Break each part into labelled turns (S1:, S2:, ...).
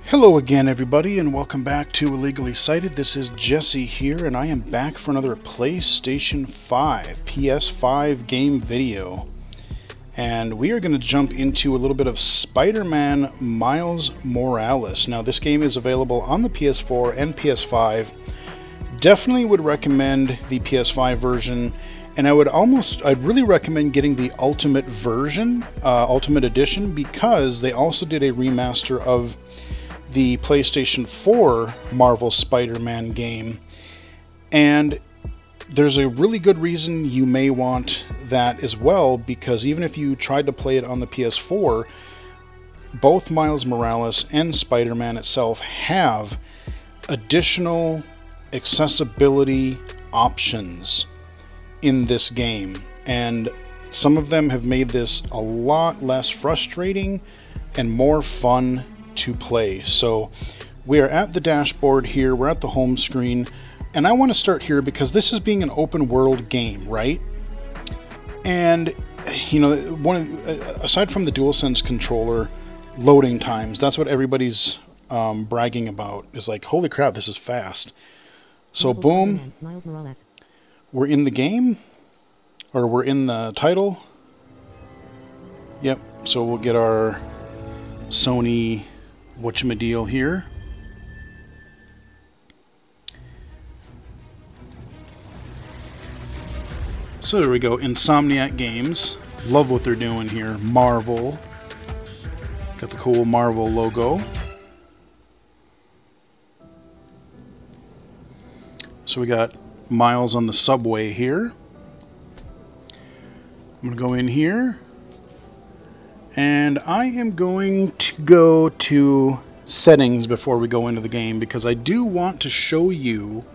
S1: Hello again, everybody, and welcome back to Illegally Cited. This is Jesse here, and I am back for another PlayStation 5, PS5 game video. And we are going to jump into a little bit of Spider-Man Miles Morales. Now, this game is available on the PS4 and PS5. Definitely would recommend the PS5 version, and I'd really recommend getting the Ultimate version, Ultimate Edition, because they also did a remaster of the PlayStation 4 Marvel Spider-Man game, and there's a really good reason you may want that as well, because even if you tried to play it on the PS4, both Miles Morales and Spider-Man itself have additional accessibility options in this game, and some of them have made this a lot less frustrating and more fun to play. So we are at the dashboard here, we're at the home screen, and I want to start here because this is being an open world game, right? And you know, aside from the DualSense controller loading times, that's what everybody's bragging about, is like, holy crap, this is fast. So boom, we're in the game, or we're in the title. Yep, so we'll get our Sony whatchamadeal here. So there we go, Insomniac Games. Love what they're doing here. Marvel. Got the cool Marvel logo. So we got Miles on the subway here. I'm going to go in here, and I am going to go to settings before we go into the game, because I do want to show you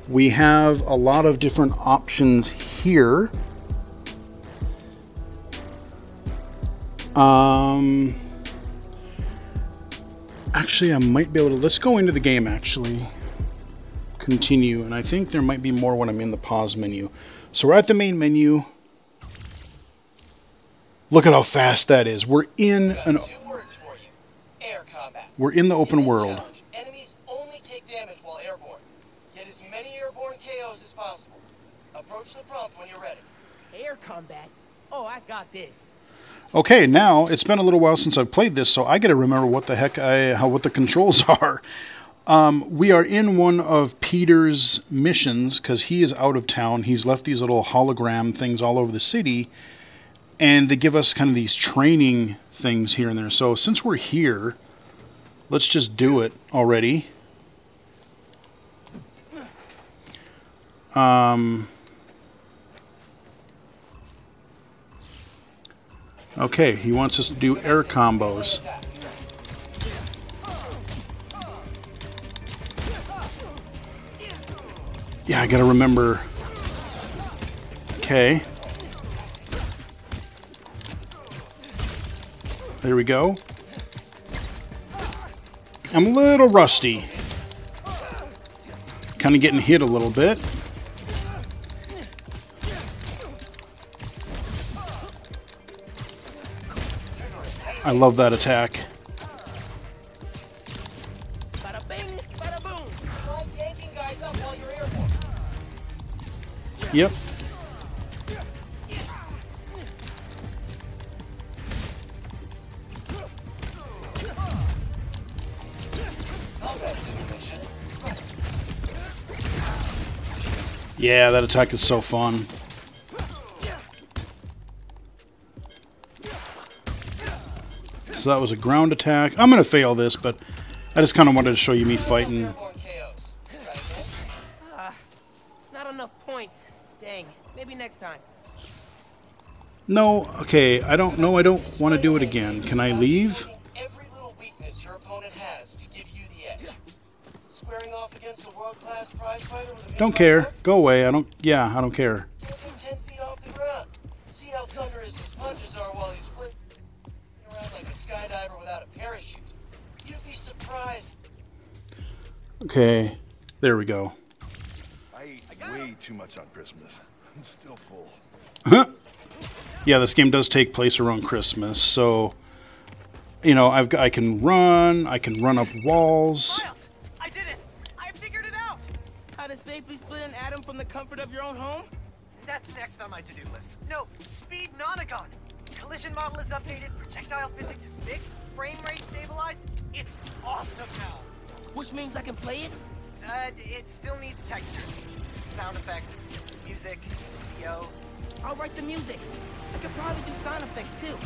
S1: we have a lot of different options here. Actually, I might be able to, let's go into the game actually. Continue, and I think there might be more when I'm in the pause menu. So we're at the main menu. Look at how fast that is. We're in an the open world.
S2: Enemies only take damage while airborne. Get as many airborne KOs as possible. Approach the prompt when you're ready.
S3: Air combat? Oh, I got this.
S1: Okay, now it's been a little while since I've played this, so I got to remember what the heck what the controls are. We are in one of Peter's missions because he is out of town. He's left these little hologram things all over the city, and they give us kind of these training things here and there. So since we're here, let's just do it already. Okay, he wants us to do air combos. Yeah, I gotta remember. Okay. There we go. I'm a little rusty. Kind of getting hit a little bit. I love that attack.
S3: Bada bing, bada boom.
S2: Try yanking guys up while you're airborne.
S1: Yep. Yeah, that attack is so fun. So that was a ground attack. I'm going to fail this, but I just kind of wanted to show you me fighting.
S3: Not enough points. Dang. Maybe next time.
S1: No, okay, I don't want to do it again. Can I leave?
S2: Every little weakness your opponent has to give you the edge. Squaring off against a world-class prize fighter with a
S1: Don't care. Go away. I don't care.
S2: 10 feet off the ground. See how thunderous his punches are while he's flipping around like a skydiver without a parachute. You'd be surprised.
S1: Okay, there we go.
S4: I ate way too much on Christmas. I'm still full.
S1: Huh? Yeah, this game does take place around Christmas, so you know, I can run up walls.
S3: Miles, I did it! I figured it out! How to safely split an atom from the comfort of your own home?
S4: That's next on my to-do list. No, speed nonagon. Collision model is updated, projectile physics is fixed, frame rate stabilized. It's awesome now.
S3: Which means I can play it?
S4: It still needs textures, sound effects, music, video.
S3: I'll write the music. I could probably do sound effects too.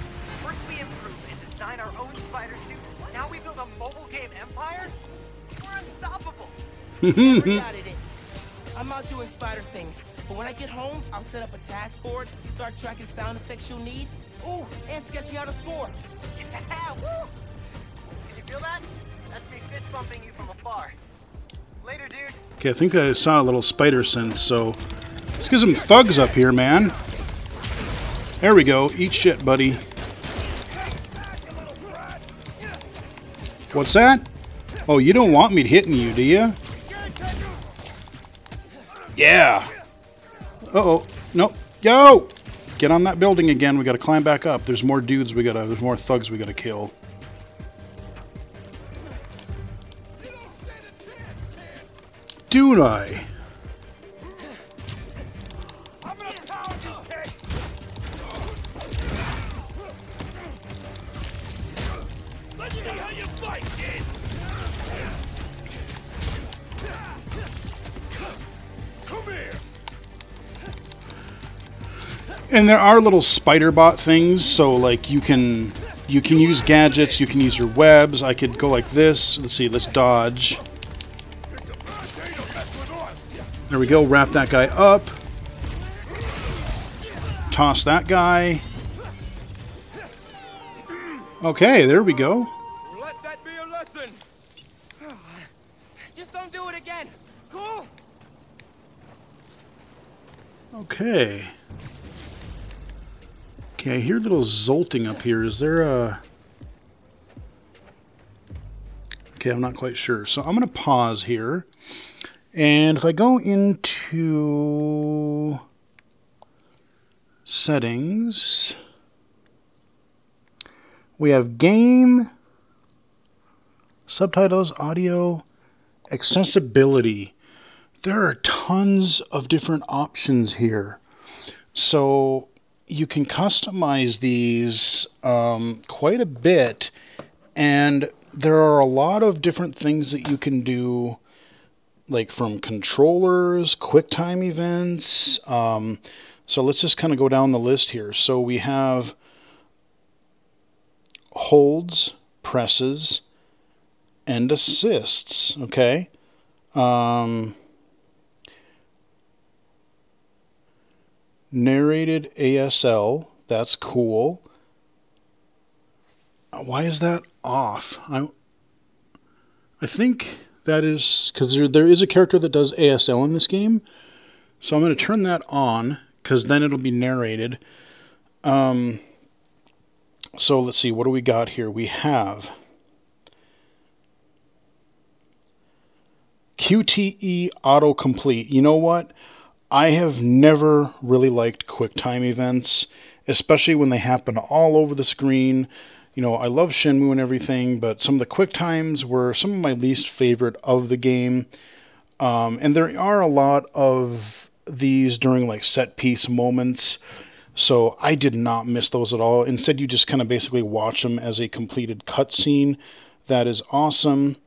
S4: First we improve and design our own spider suit. Now we build a mobile game empire? We're unstoppable.
S3: Never doubted it. I'm out doing spider things, but when I get home, I'll set up a task board, start tracking sound effects you'll need. Ooh, and sketching out a score.
S4: Yeah, woo! Can you feel that? That's me fist bumping you from afar. Later, dude.
S1: Okay, I think I saw a little spider sense, so let's get some thugs up here, man. There we go. Eat shit, buddy. What's that? Oh, you don't want me hitting you, do you? Yeah. Uh-oh. Nope. Yo! Get on that building again. We gotta climb back up. There's more dudes there's more thugs we gotta kill. Don't I? And there are little spider bot things, so like you can use gadgets, you can use your webs. I could go like this. Let's see, let's dodge. There we go, wrap that guy up. Toss that guy. Okay, there we go.
S3: Let that be a lesson. Just don't do it again. Cool?
S1: Okay. Okay, I hear a little zolting up here. Is there a... Okay, I'm not quite sure. So I'm going to pause here. And if I go into settings, we have game, subtitles, audio, accessibility. There are tons of different options here. So you can customize these quite a bit, and there are a lot of different things that you can do, like from controllers, QuickTime events. So let's just kind of go down the list here. So we have holds, presses, and assists, okay? Narrated ASL, that's cool. Why is that off? I think that is because there is a character that does ASL in this game. So I'm going to turn that on because then it'll be narrated. So let's see, what do we got here? We have QTE autocomplete. You know what? I have never really liked QuickTime events, especially when they happen all over the screen. You know, I love Shenmue and everything, but some of the QuickTimes were some of my least favorite of the game. And there are a lot of these during like set piece moments, so I did not miss those at all. Instead, you just kind of basically watch them as a completed cutscene. That is awesome.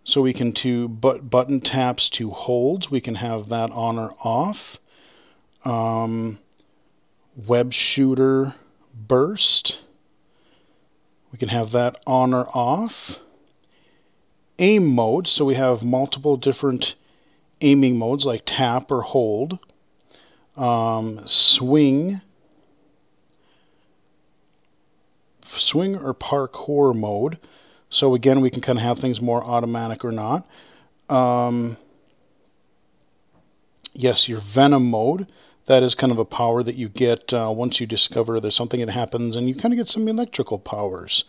S1: So we can do button taps to holds. We can have that on or off. Web shooter burst. We can have that on or off. Aim mode. So we have multiple different aiming modes like tap or hold. Swing or parkour mode. So again, we can kind of have things more automatic or not. Yes, your Venom mode. That is kind of a power that you get once you discover there's something that happens, and you kind of get some electrical powers.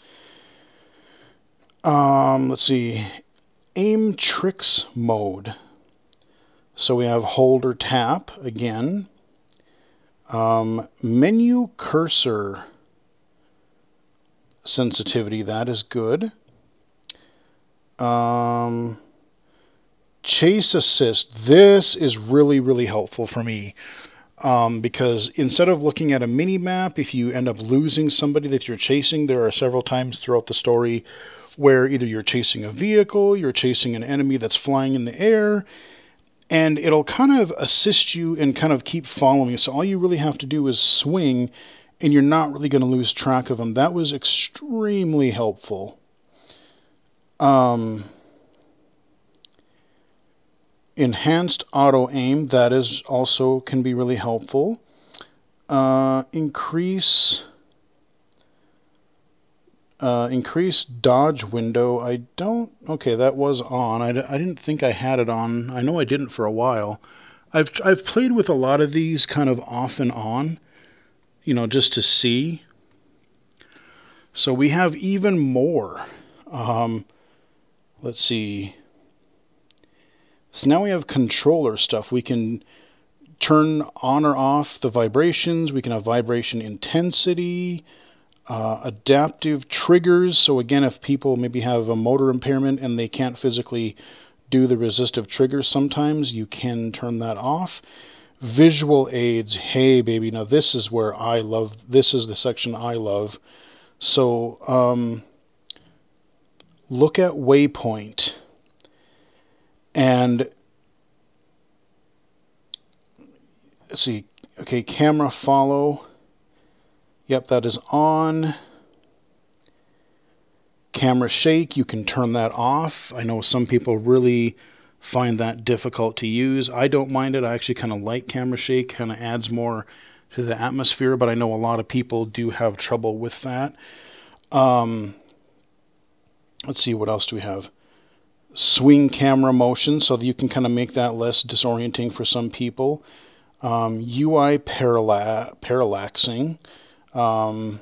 S1: Let's see. Aim tricks mode. So we have hold or tap again. Menu cursor sensitivity, that is good. Chase assist, this is really helpful for me. Because instead of looking at a mini map, if you end up losing somebody that you're chasing, there are several times throughout the story where either you're chasing a vehicle, you're chasing an enemy that's flying in the air, and it'll kind of assist you and kind of keep following you. So all you really have to do is swing, and you're not really going to lose track of them. That was extremely helpful. Enhanced auto aim, that is also can be really helpful. Increase dodge window. I don't. Okay, that was on. I didn't think I had it on. I know I didn't for a while. I've played with a lot of these kind of off and on, you know, just to see. So we have even more. Let's see. So now we have controller stuff. We can turn on or off the vibrations. We can have vibration intensity, adaptive triggers. So again, if people maybe have a motor impairment and they can't physically do the resistive triggers sometimes, you can turn that off. Visual aids. Hey, baby. Now this is where I love, this is the section I love. So look at waypoint. And let's see, okay, camera follow. Yep, that is on. Camera shake, you can turn that off. I know some people really find that difficult to use. I don't mind it. I actually kind of like camera shake, kind of adds more to the atmosphere, but I know a lot of people do have trouble with that. Let's see, what else do we have? Swing camera motion, so that you can kind of make that less disorienting for some people. UI parallaxing, kind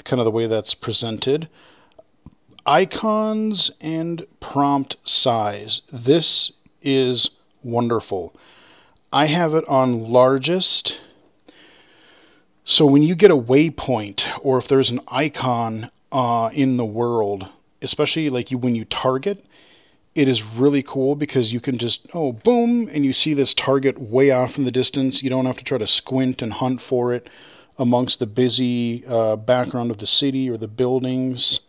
S1: of the way that's presented. Icons and prompt size. This is wonderful. I have it on largest. So when you get a waypoint, or if there's an icon in the world, especially like when you target, it is really cool because you can just, oh, boom, and you see this target way off in the distance. You don't have to try to squint and hunt for it amongst the busy background of the city or the buildings.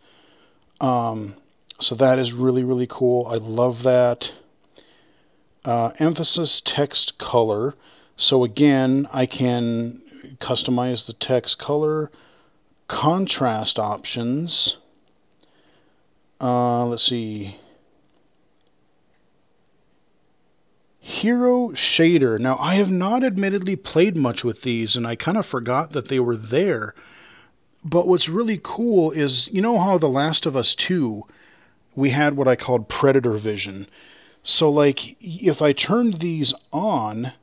S1: So that is really cool. I love that. Emphasis text color. So again, I can customize the text color. Contrast options. Let's see. Hero shader. Now, I have not admittedly played much with these, and I kind of forgot that they were there. But what's really cool is, you know how The Last of Us 2, we had what I called predator vision. So, like, if I turned these on,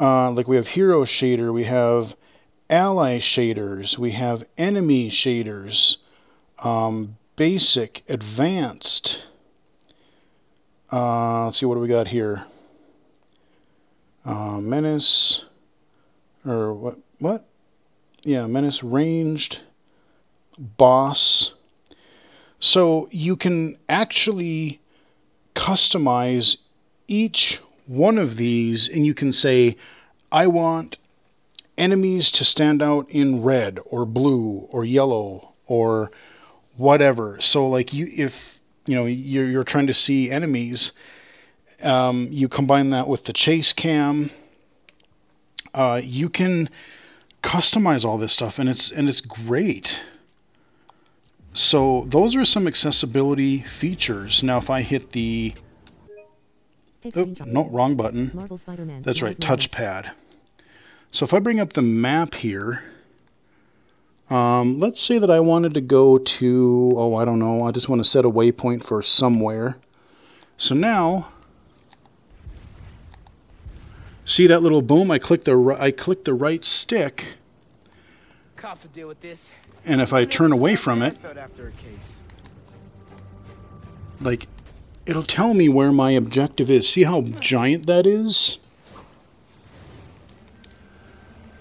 S1: like we have hero shader, we have ally shaders, we have enemy shaders, basic, advanced. Let's see, what do we got here? Menace, or what? Yeah, menace, ranged, boss. So you can actually customize each one of these, and you can say, I want enemies to stand out in red or blue or yellow or whatever. So like if you know you're trying to see enemies, you combine that with the chase cam. You can customize all this stuff, and it's great. So those are some accessibility features. Now if I hit the no, wrong button. That's right, touchpad. So if I bring up the map here, let's say that I wanted to go to, oh, I don't know, I just want to set a waypoint for somewhere. So now, see that little boom? I click the right stick,
S3: Cops will deal with this.
S1: and if I turn away from it, like it'll tell me where my objective is. See how giant that is?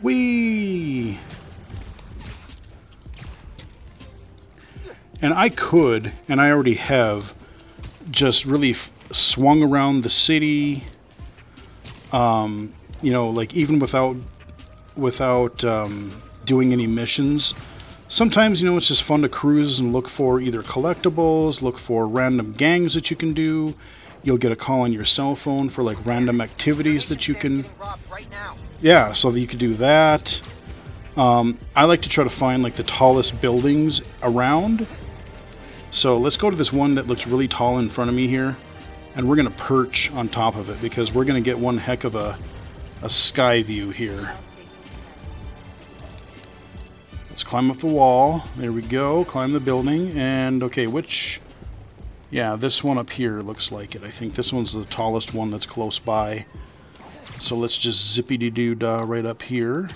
S1: Whee! And I could, and I already have, just really swung around the city, you know, like even without doing any missions. Sometimes, you know, it's just fun to cruise and look for either collectibles, look for random gangs that you can do. You'll get a call on your cell phone for like random activities that you can... Yeah, so that you could do that. I like to try to find like the tallest buildings around. So let's go to this one that looks really tall in front of me here. And we're going to perch on top of it because we're going to get one heck of a sky view here. Let's climb up the wall. There we go. Climb the building. And okay, which... Yeah, this one up here looks like it. I think this one's the tallest one that's close by. So let's just zippity-doo-dah right up here.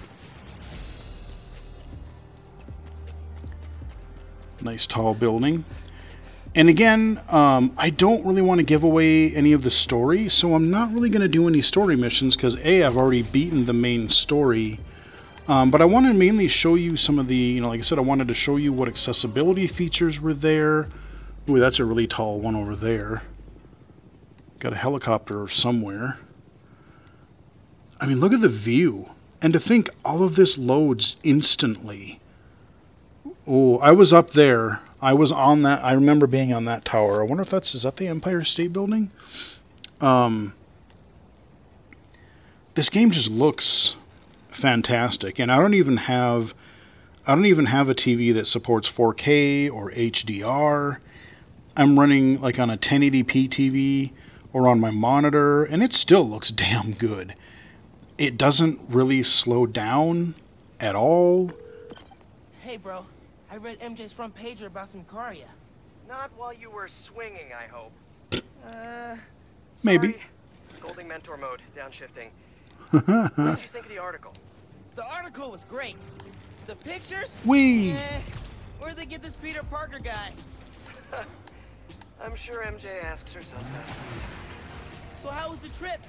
S1: Nice tall building. And again, I don't really want to give away any of the story, so I'm not really going to do any story missions because A, I've already beaten the main story. But I want to mainly show you some of the, you know, like I said, I wanted to show you what accessibility features were there. Ooh, that's a really tall one over there. Got a helicopter somewhere. I mean, look at the view. And to think all of this loads instantly. Oh, I was up there. I was on that. I remember being on that tower. I wonder if is that the Empire State Building? This game just looks fantastic. And I don't even have a TV that supports 4K or HDR. I'm running like on a 1080p TV or on my monitor, and it still looks damn good. It doesn't really slow down at all.
S3: Hey, bro. I read MJ's front pager about Sincaria.
S4: Not while you were swinging, I hope.
S1: Maybe.
S4: Sorry. Scolding mentor mode, downshifting. What did you think of the article?
S3: The article was great. The pictures?
S1: Whee!
S3: Where'd they get this Peter Parker guy?
S4: I'm sure MJ asks herself that all the time.
S3: So how was the trip?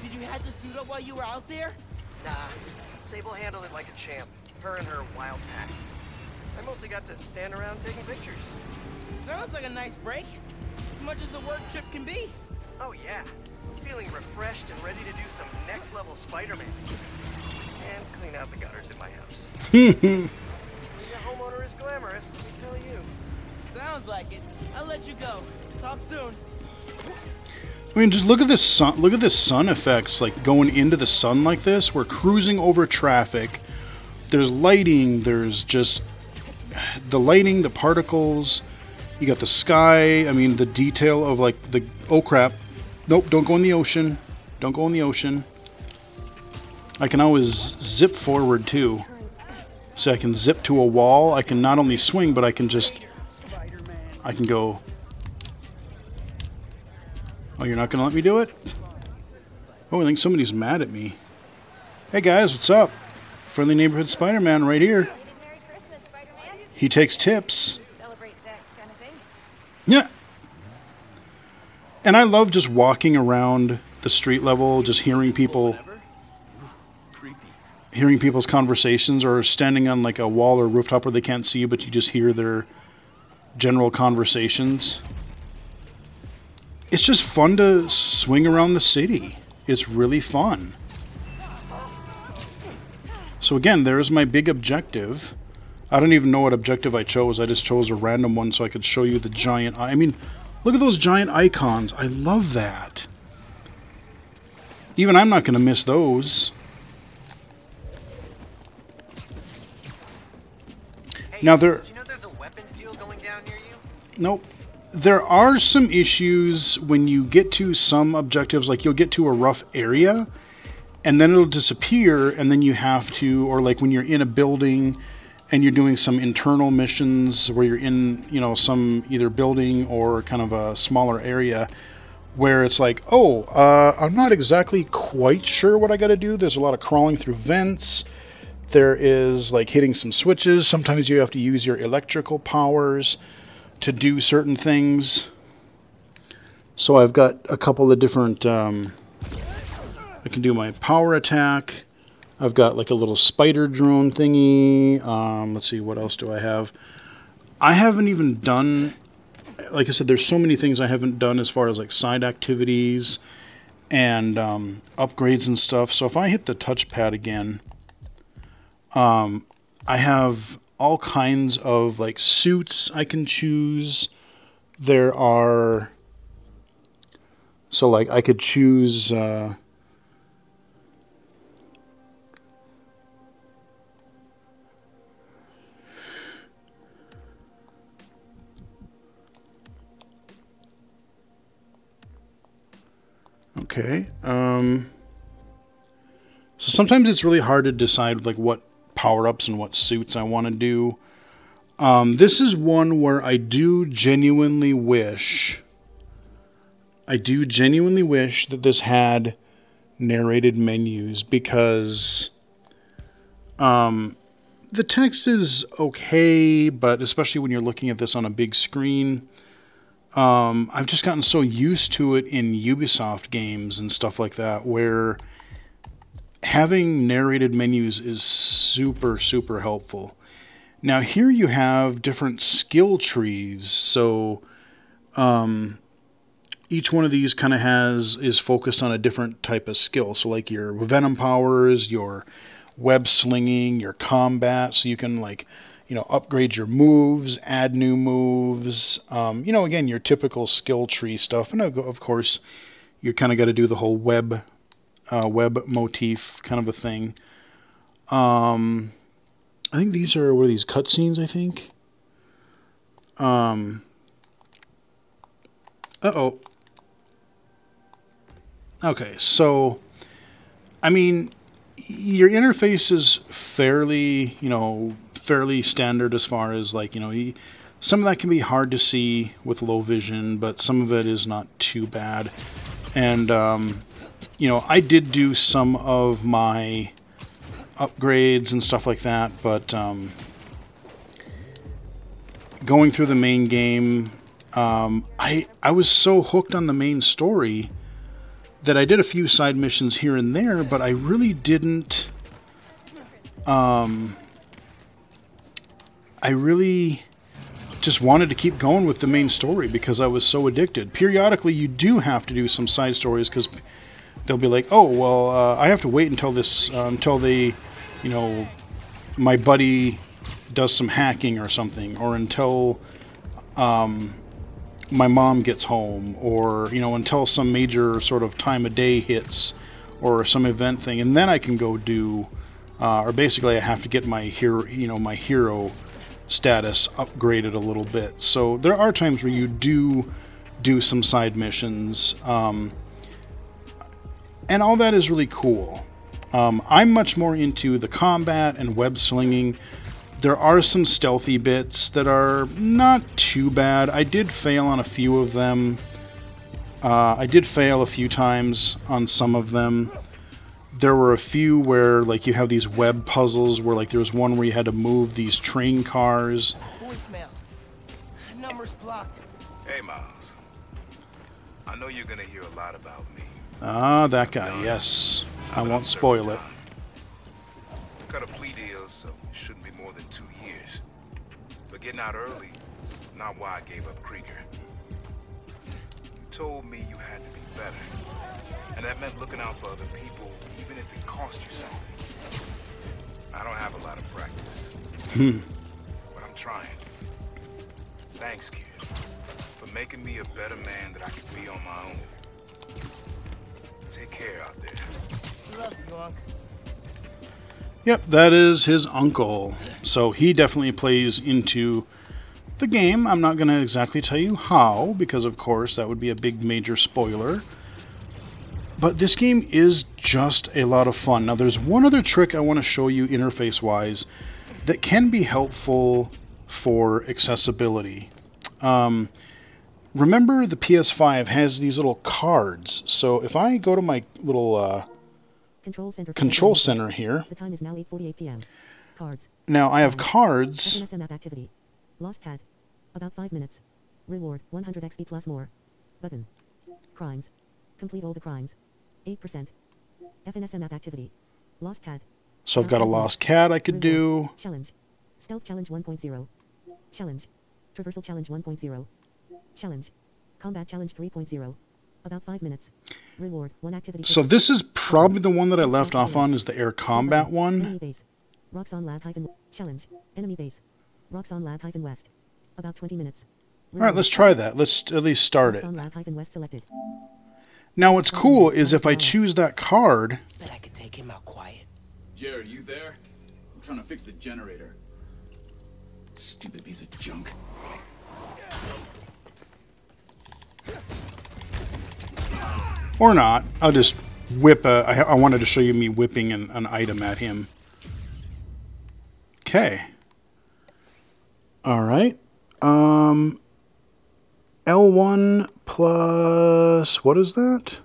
S3: Did you have to suit up while you were out there?
S4: Nah, Sable handled it like a champ. Her and her wild pack. I mostly got to stand around taking pictures.
S3: Sounds like a nice break. As much as a work trip can be.
S4: Oh yeah. Feeling refreshed and ready to do some next level Spider-Man. And clean out the gutters in my house. Being a homeowner is glamorous, let me tell you.
S3: Sounds like it. I'll let you go. Talk soon.
S1: I mean, just look at this sun. Look at this sun effects, like going into the sun like this. We're cruising over traffic. There's lighting. There's just the lighting, the particles. You got the sky. I mean, the detail of like the... Oh crap! Nope! Don't go in the ocean. Don't go in the ocean. I can always zip forward too, so I can zip to a wall. I can not only swing, but I can just... I can go... Oh, you're not going to let me do it? Oh, I think somebody's mad at me. Hey guys, what's up? Friendly Neighborhood Spider-Man right here. He takes tips. Yeah. And I love just walking around the street level, just hearing people's conversations, or standing on like a wall or rooftop where they can't see you, but you just hear their general conversations. It's just fun to swing around the city. It's really fun. So again, there's my big objective. I don't even know what objective I chose. I just chose a random one so I could show you the giant... I mean, look at those giant icons. I love that. Even I'm not going to miss those.
S4: Hey,
S1: now there...
S4: did you know there's a weapons deal going down near you?
S1: Nope. There are some issues when you get to some objectives, like you'll get to a rough area and then it'll disappear, and then you have to, or like when you're in a building and you're doing some internal missions where you're in, you know, some either building or kind of a smaller area where it's like, oh, I'm not exactly quite sure what I got to do. There's a lot of crawling through vents. There is like hitting some switches. Sometimes you have to use your electrical powers to do certain things. So I've got a couple of different, I can do my power attack. I've got like a little spider drone thingy. Let's see, what else do I have? I haven't even done, like I said, there's so many things I haven't done as far as like side activities and upgrades and stuff. So if I hit the touchpad again, I have all kinds of like suits I can choose. There are, so like I could choose okay. So sometimes it's really hard to decide like what power-ups and what suits I want to do. This is one where I do genuinely wish that this had narrated menus, because the text is okay, but especially when you're looking at this on a big screen, I've just gotten so used to it in Ubisoft games and stuff like that, where having narrated menus is super, super helpful. Now here you have different skill trees, so each one of these kind of is focused on a different type of skill. So like your venom powers, your web slinging, your combat, so you can like, you know, upgrade your moves, add new moves, you know, again, your typical skill tree stuff. And of course, you kind of got to do the whole web motif kind of a thing. I think these are, what are these, cutscenes, I think? Uh-oh. Okay, so, I mean, your interface is fairly, you know, fairly standard as far as, like, you know, some of that can be hard to see with low vision, but some of it is not too bad. And, you know, I did do some of my upgrades and stuff like that, but going through the main game, I was so hooked on the main story that I did a few side missions here and there, but I really didn't, I really just wanted to keep going with the main story because I was so addicted. Periodically, you do have to do some side stories because they'll be like, oh, well, I have to wait until this, until they, you know, my buddy does some hacking or something, or until my mom gets home, or, you know, until some major sort of time of day hits or some event thing, and then I can go do, or basically I have to get my hero, you know, my hero status upgraded a little bit. So there are times where you do some side missions, and all that is really cool. I'm much more into the combat and web slinging. There are some stealthy bits that are not too bad. I did fail on a few of them. I did fail a few times on some of them. There were a few where, like, you have these web puzzles where, like, there was one where you had to move these train cars.
S3: Voicemail. Number's blocked.
S5: Hey, Miles. I know you're gonna hear a lot about me.
S1: Ah, that guy, yes. I won't spoil it.
S5: Got a plea deal, so it shouldn't be more than 2 years. But getting out early, it's not why I gave up Krieger. You told me you had to be better. And that meant looking out for other people, even if it cost you something. I don't have a lot of practice. But I'm trying. Thanks, kid, for making me a better man that I could be on my own. Take care out there.
S3: Love you, Unc.
S1: Yep, that is his uncle. So he definitely plays into the game. I'm not going to exactly tell you how, because of course that would be a big major spoiler. But this game is just a lot of fun. Now there's one other trick I want to show you interface-wise that can be helpful for accessibility. Remember the PS5 has these little cards. So if I go to my little control center here.
S6: The time is now 8:48 p.m. Cards.
S1: Now I have cards.
S6: SNSM app activity. Lost pad. About 5 minutes. Reward 100 XP plus more. Button. Crimes. Complete all the crimes. 8%. FNSM app activity. Lost cat.
S1: So I've got a lost cat I could do.
S6: Challenge. Stealth challenge 1.0. Challenge. Traversal challenge 1.0. Challenge. Combat challenge 3.0. About 5 minutes. Reward. 1 activity.
S1: So this is probably the one that I left off on, is the air combat one.
S6: Enemy base. Rocks on lab hyphen. Challenge. Enemy base. Rocks on lab hyphen west. About 20 minutes.
S1: Alright, let's try that. Let's at least start it.
S6: Rocks on lab hyphen west selected.
S1: Now what's cool is if I choose that card,
S3: Bet I could take him out quiet.
S7: Jared, you there? I'm trying to fix the generator. Stupid piece of junk.
S1: or not, I'll just whip I wanted to show you me whipping an item at him. Okay. Alright. L1 plus... what is that?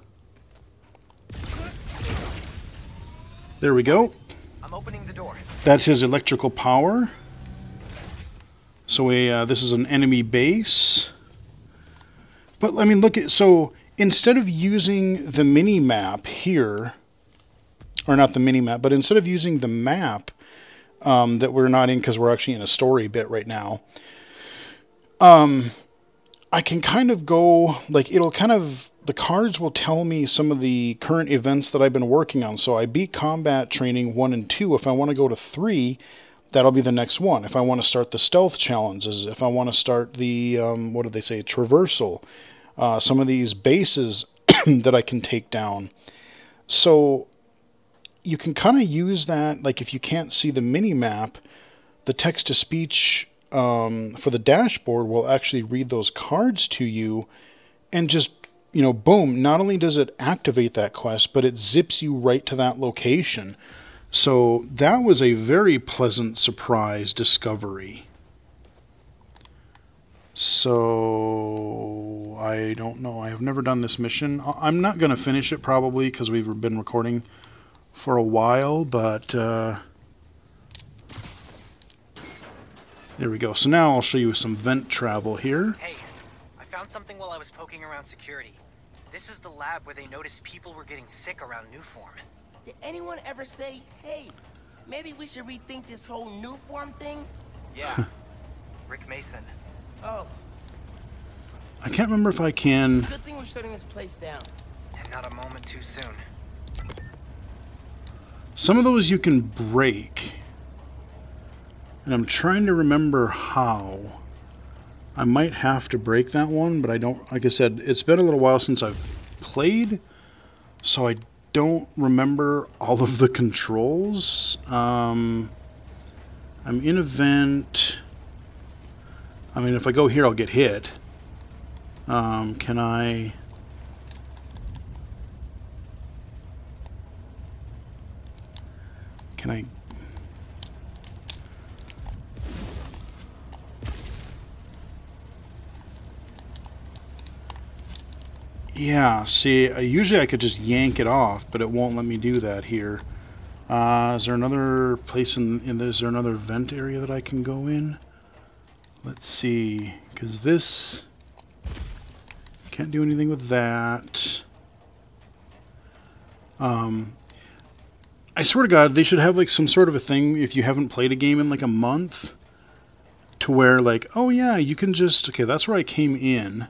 S1: There we go.
S4: I'm opening the door.
S1: That's his electrical power. So this is an enemy base. But, I mean, look at... so, instead of using the mini-map here... or not the mini-map, but instead of using the map that we're not in because we're actually in a story bit right now... I can kind of go... like, it'll kind of... the cards will tell me some of the current events that I've been working on. So I beat combat training 1 and 2. If I want to go to 3, that'll be the next one. If I want to start the stealth challenges, if I want to start the, what did they say, traversal, some of these bases that I can take down. So you can kind of use that, like if you can't see the mini-map, the text-to-speech for the dashboard will actually read those cards to you and just... you know, boom, not only does it activate that quest, but it zips you right to that location. So that was a very pleasant surprise discovery. So I don't know. I have never done this mission. I'm not going to finish it probably because we've been recording for a while, but there we go. So now I'll show you some vent travel here.
S8: Hey, I found something while I was poking around security. This is the lab where they noticed people were getting sick around Newform.
S3: Did anyone ever say, hey, maybe we should rethink this whole new form thing?
S8: Yeah. Rick Mason.
S3: Oh,
S1: I can't remember if I can...
S3: good thing we're shutting this place down.
S8: And not a moment too soon.
S1: Some of those you can break. And I'm trying to remember how. I might have to break that one, but I don't... like I said, it's been a little while since I've played, so I don't remember all of the controls. I'm in a vent. I mean, if I go here, I'll get hit. Can I... can I... yeah, see, usually I could just yank it off, but it won't let me do that here. Is there another place is there another vent area that I can go in? Let's see, because this... can't do anything with that. I swear to God, they should have like some sort of a thing if you haven't played a game in like a month, to where like, oh yeah, you can just... okay, that's where I came in.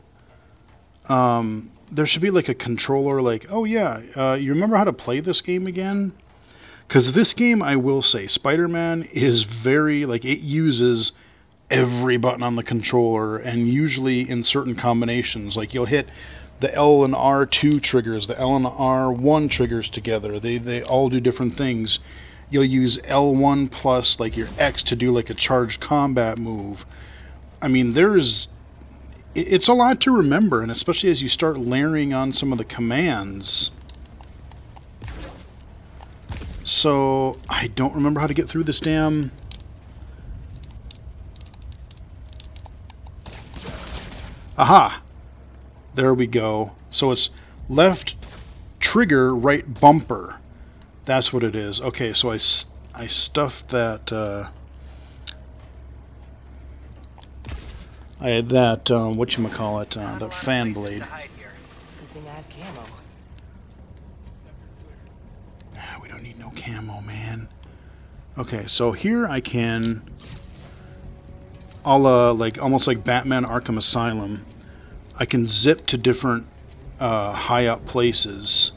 S1: There should be like a controller like, oh yeah, you remember how to play this game again? Because this game, I will say, Spider-Man is very, like, it uses every button on the controller, and usually in certain combinations. Like, you'll hit the L and R2 triggers, the L and R1 triggers together. They all do different things. You'll use L1 plus, like, your X to do, like, a charged combat move. I mean, it's a lot to remember, and especially as you start layering on some of the commands. So, I don't remember how to get through this damn... aha! There we go. So it's left trigger, right bumper. That's what it is. Okay, so I stuffed that... I had that, whatchamacallit, that fan blade.
S3: Good thing mad camo.
S1: We don't need no camo, man. Okay, so here I can, a la, like, almost like Batman Arkham Asylum, I can zip to different high up places.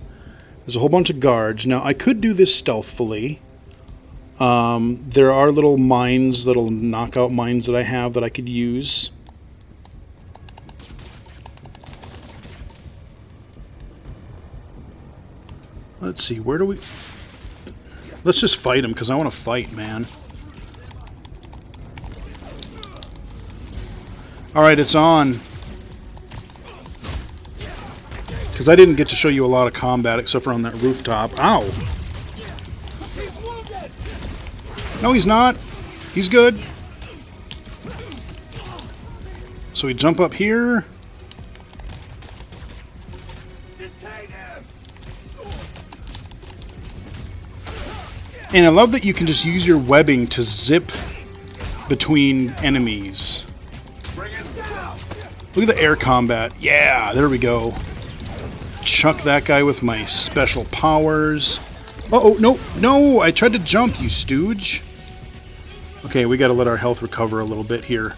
S1: There's a whole bunch of guards. Now, I could do this stealthily. There are little mines, little knockout mines that I have that I could use. Let's see, where do we... Let's just fight him, because I want to fight, man. Alright, it's on. Because I didn't get to show you a lot of combat, except for on that rooftop. Ow! No, he's not. He's good. So we jump up here. And I love that you can just use your webbing to zip between enemies. Look at the air combat. Yeah, there we go. Chuck that guy with my special powers. Uh-oh, no, no, I tried to jump, you stooge. Okay, we gotta let our health recover a little bit here.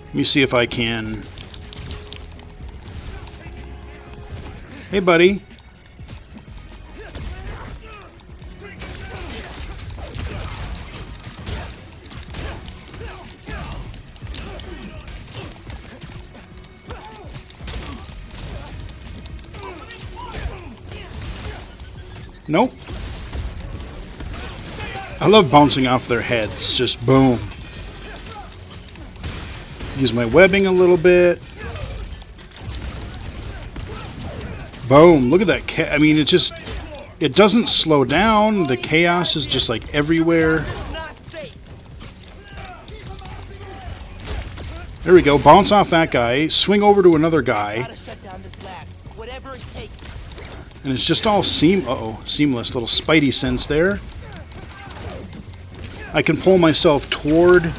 S1: Let me see if I can... Hey, buddy. Nope. I love bouncing off their heads. Just boom. Use my webbing a little bit. Boom. Look at that. I mean, it just... It doesn't slow down. The chaos is just like everywhere. There we go. Bounce off that guy. Swing over to another guy. And it's just all seamless. Little spidey sense there. I can pull myself toward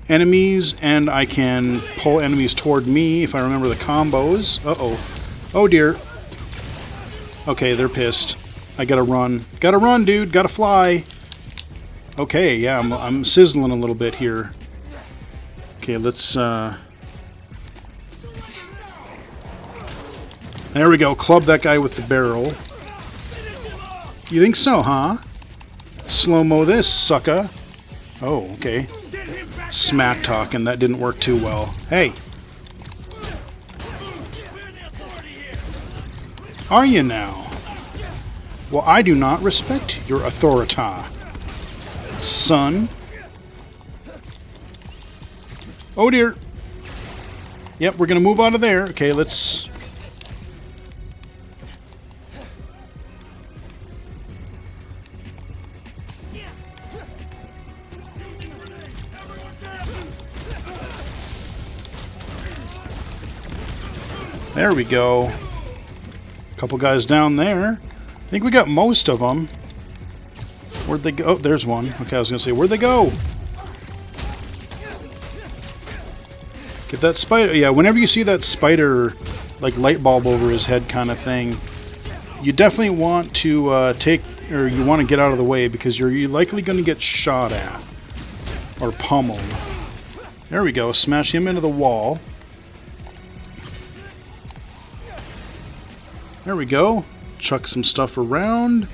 S1: enemies, and I can pull enemies toward me if I remember the combos. Uh-oh. Oh, dear. Okay, they're pissed. I gotta run. Gotta run, dude. Gotta fly. Okay, yeah, I'm sizzling a little bit here. Okay, let's... There we go. Club that guy with the barrel. You think so, huh? Slow-mo this, sucker. Oh, okay. Smack talking. That didn't work too well. Hey. Are you now? Well, I do not respect your authority, son. Oh, dear. Yep, we're going to move out of there. Okay, let's... There we go. Couple guys down there. I think we got most of them. Where'd they go? Oh, there's one. Okay, I was going to say, where'd they go? Get that spider. Yeah, whenever you see that spider, like light bulb over his head kind of thing, you definitely want to you want to get out of the way, because you're likely going to get shot at. Or pummeled. There we go. Smash him into the wall. There we go. Chuck some stuff around.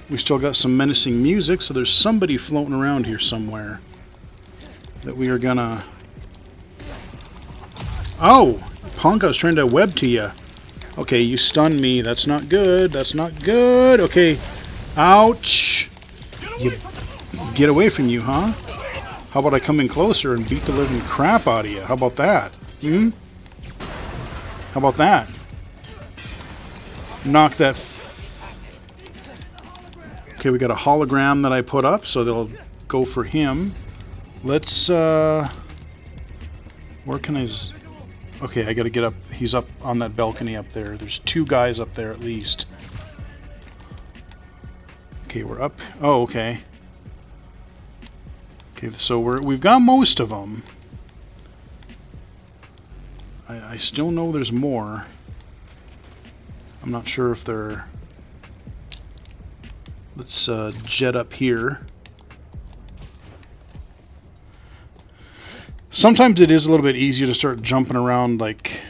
S1: We still got some menacing music, so there's somebody floating around here somewhere that we are gonna... Oh! Punk, I was trying to web to you. Okay, you stunned me. That's not good. That's not good. Okay. Ouch! You get away from you, huh? How about I come in closer and beat the living crap out of you? How about that? Hmm? How about that? Knock that... Okay, we got a hologram that I put up, so they'll go for him. Let's, where can I... Okay, I gotta get up. He's up on that balcony up there. There's two guys up there at least. Okay, we're up. Oh, okay. Okay, so we've got most of them. I still know there's more. I'm not sure if they're... Let's jet up here. Sometimes it is a little bit easier to start jumping around like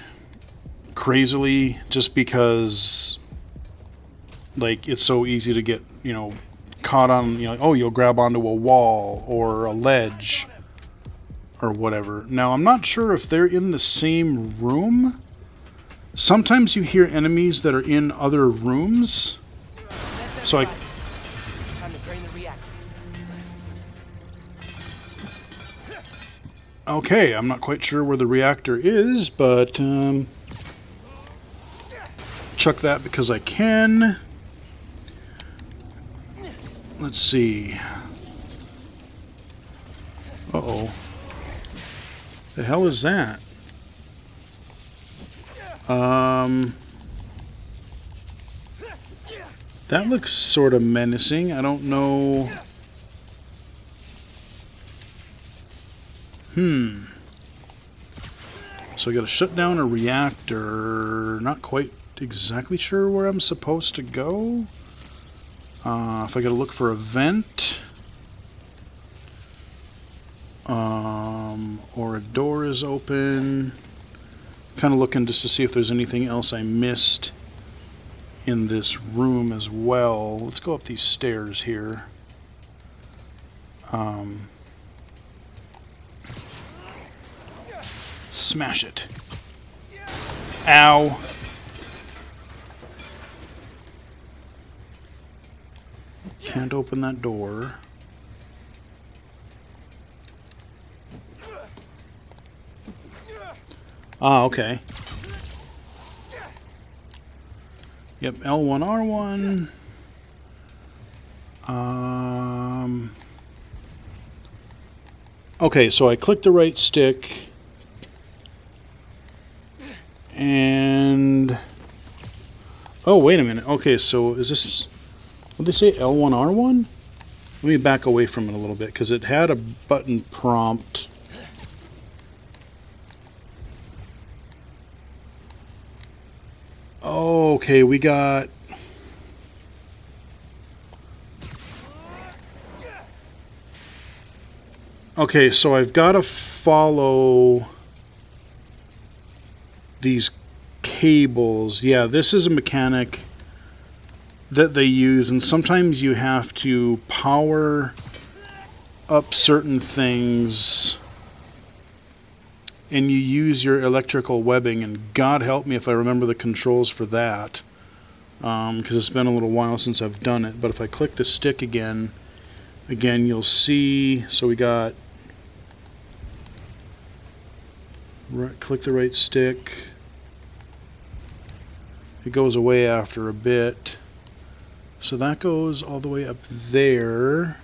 S1: crazily, just because like it's so easy to get, you know, caught on, you know, oh, you'll grab onto a wall or a ledge or whatever. Now, I'm not sure if they're in the same room. Sometimes you hear enemies that are in other rooms. So I...
S3: Time to drain the reactor.
S1: Okay, I'm not quite sure where the reactor is, but chuck that because I can. Let's see. Uh-oh. The hell is that? That looks sort of menacing. I don't know. So I gotta shut down a reactor. Not quite exactly sure where I'm supposed to go. If I gotta look for a vent. Or a door is open. Kind of looking just to see if there's anything else I missed in this room as well. Let's go up these stairs here. Smash it. Ow. Can't open that door. Ah, okay. Yep, L1, R1. Okay, so I click the right stick. And... Oh, wait a minute. Okay, so is this... What did they say? L1, R1? Let me back away from it a little bit, because it had a button prompt. Okay, we got... Okay, so I've got to follow these cables. Yeah, this is a mechanic that they use, and sometimes you have to power up certain things and you use your electrical webbing, and God help me if I remember the controls for that, because it's been a little while since I've done it. But if I click the stick again you'll see, so we got click the right stick, it goes away after a bit, so that goes all the way up there.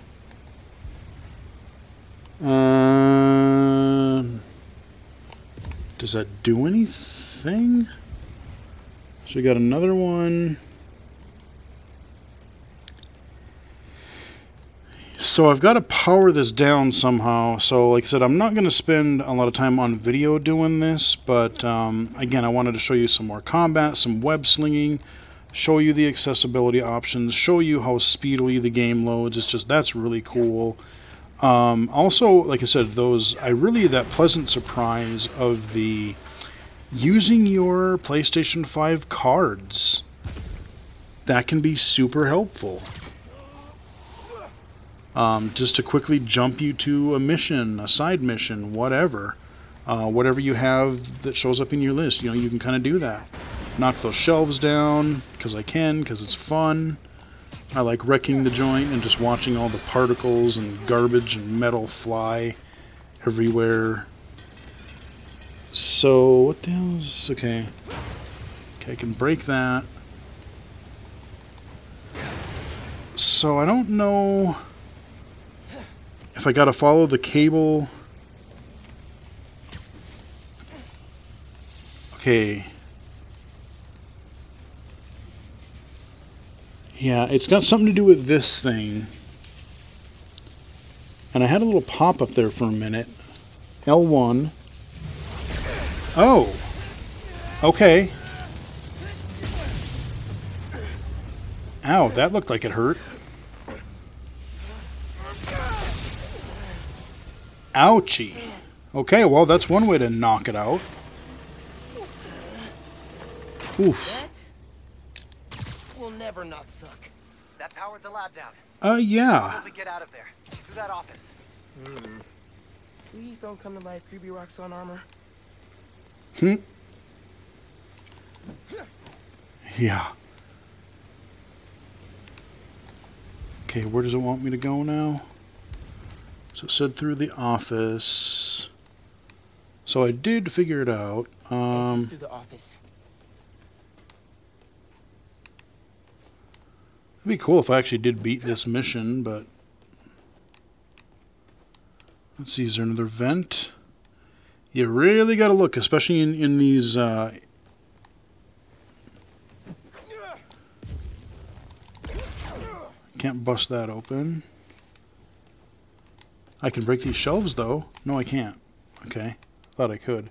S1: Does that do anything? So we got another one. So I've got to power this down somehow. So like I said, I'm not going to spend a lot of time on video doing this, but again, I wanted to show you some more combat, some web slinging, show you the accessibility options, show you how speedily the game loads. It's just, that's really cool. Also, like I said, that pleasant surprise of the using your PlayStation 5 cards. That can be super helpful. Just to quickly jump you to a mission, a side mission, whatever. Whatever you have that shows up in your list, you know, you can kind of do that. Knock those shelves down, because it's fun. I like wrecking the joint and just watching all the particles and garbage and metal fly everywhere. So, what the hell is... Okay. Okay, I can break that. So, I don't know if I gotta follow the cable. Okay. Yeah, it's got something to do with this thing. And I had a little pop up there for a minute. L1. Oh! Okay. Ow, that looked like it hurt. Ouchie. Okay, well, that's one way to knock it out. Oof.
S3: That will never not suck.
S8: That powered the lab down.
S1: Yeah.
S8: Probably get out of there. Through that office.
S3: Please don't come to life, creepy rock sun armor.
S1: Yeah. Okay, where does it want me to go now? So it said through the office. So I did figure it out.
S3: Exits through the office.
S1: It'd be cool if I actually did beat this mission, but let's see, is there another vent? You really got to look, especially in these can't bust that open. I can break these shelves though. No, I can't. Okay, thought I could.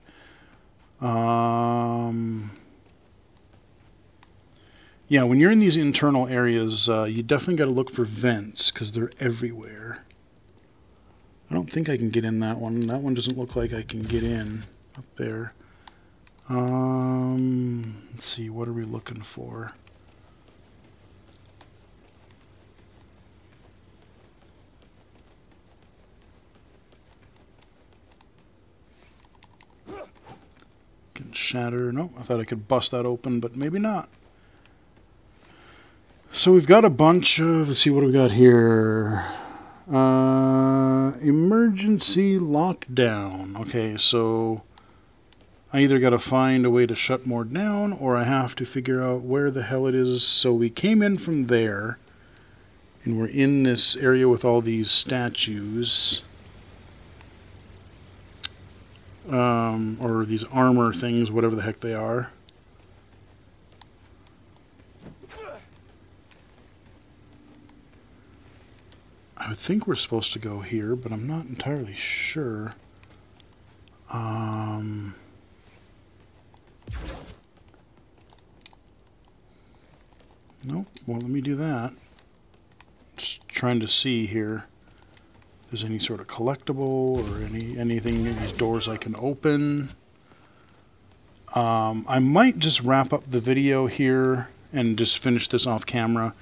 S1: Yeah, when you're in these internal areas, you definitely got to look for vents because they're everywhere. I don't think I can get in that one. That one doesn't look like I can get in up there. Let's see, what are we looking for? Can shatter. No, I thought I could bust that open, but maybe not. So we've got a bunch of, let's see, what do we got here? Emergency lockdown. Okay, so I either got to find a way to shut more down, or I have to figure out where the hell it is. So we came in from there, and we're in this area with all these statues. Or these armor things, whatever the heck they are. I would think we're supposed to go here, but I'm not entirely sure. Nope, won't let me do that. Just trying to see here if there's any sort of collectible or anything in these doors I can open. I might just wrap up the video here and just finish this off camera,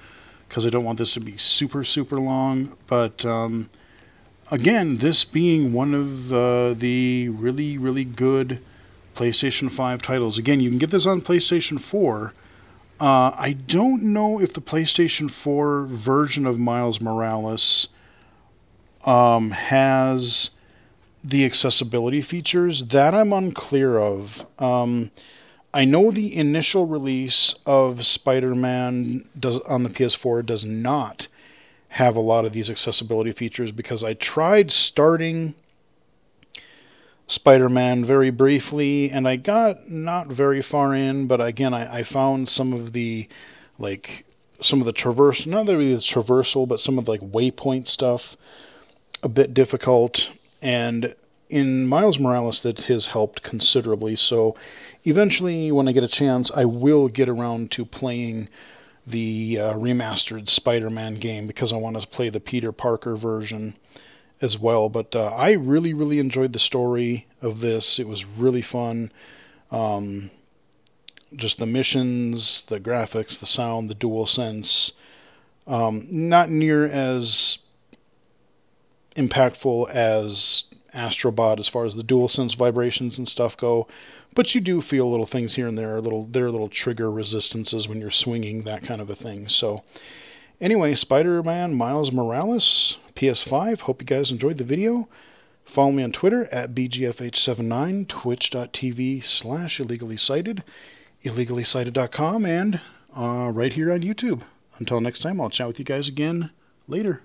S1: because I don't want this to be super long. But again, this being one of the really good PlayStation 5 titles. Again, you can get this on PlayStation 4. I don't know if the PlayStation 4 version of Miles Morales has the accessibility features. That I'm unclear of. I know the initial release of Spider-Man on the PS4 does not have a lot of these accessibility features, because I tried starting Spider-Man very briefly and I got not very far in, but again I found some of the traverse, not really the traversal, but some of the waypoint stuff a bit difficult. And in Miles Morales that has helped considerably. So eventually, when I get a chance, I will get around to playing the remastered Spider-Man game, because I want to play the Peter Parker version as well. But I really enjoyed the story of this. It was really fun. Just the missions, the graphics, the sound, the DualSense. Not near as impactful as Astrobot as far as the DualSense vibrations and stuff go, but you do feel little things here and there, there are little trigger resistances when you're swinging, that kind of a thing. So anyway, Spider-Man Miles Morales, PS5. Hope you guys enjoyed the video. Follow me on Twitter at BGFH79, twitch.tv/illegally-cited, illegally-cited.com, and right here on YouTube. Until next time, I'll chat with you guys again later.